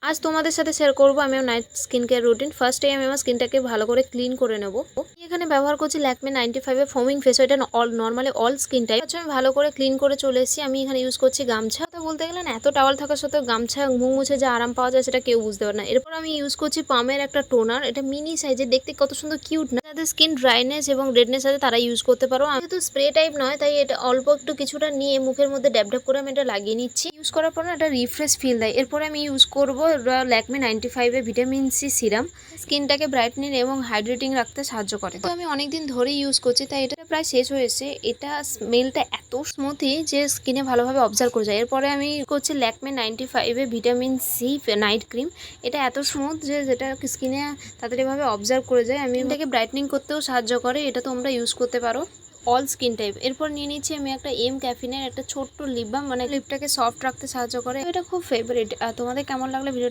আজ তোমাদের সাথে শেয়ার করব আমি আমার নাইট স্কিন কেয়ার রুটিন। ফার্স্টে আমি আমার স্কিনটাকে ভালো করে ক্লিন করে নেব। এখানে ব্যবহার করছি ল্যাকমে 95 এর ফোমিং ফেস, এটা নর্মালি অল স্কিন টাইপ। আমি ভালো করে ক্লিন করে চলে এসেছি। আমি এখানে ইউজ করছি গামছা। তো বলতে গেলে না, এত টাওয়াল থাকার সত্ত্বেও গামছা মুখ মুছে যে আরাম পাওয়া যায় সেটা কেউ বুঝতে পারে না। এরপর আমি ইউজ করছি পামের একটা টোনার, এটা মিনি সাইজের, দেখতে কত সুন্দর কিউট না। যাদের স্কিন ড্রাইনেস এবং রেডনেস আছে তারা ইউজ করতে পারো। যেহেতু স্প্রে টাইপ নয় তাই এটা অল্প একটু কিছুটা নিয়ে মুখের মধ্যে ড্যাব ড্যাব করে আমি এটা লাগিয়ে নিচ্ছি। ইউজ করার পর না এটা রিফ্রেশ ফিল দেয়। এরপরে আমি ইউজ করবো ল্যাকমে 95 এর ভিটামিন সি সিরাম। স্কিনটাকে ব্রাইটনিং এবং হাইড্রেটিং রাখতে সাহায্য করে। তো আমি অনেকদিন ধরেই ইউজ করছি, তাই এটা প্রায় শেষ হয়েছে। এটা স্মেলটা এত স্মুথি যে স্কিনে ভালোভাবে অবজার্ভ করে যায়। এরপরে আমি করছি ল্যাকমে 95 এর ভিটামিন সি নাইট ক্রিম। এটা এত স্মুথ যে যেটা স্কিনে তাড়াতাড়িভাবে অবজার্ভ করে যায়। আমি এটাকে ব্রাইটনিং করতেও সাহায্য করে, এটা তোমরা ইউজ করতে পারো অল স্কিন টাইপ। এরপর নিয়ে নিচ্ছি আমি একটা ক্যাফিনের একটা ছোট্ট লিপ বাম, মানে লিপটাকে সফট রাখতে সাহায্য করে। এটা খুব ফেভারিট। তোমাদের কেমন লাগলো ভিডিও?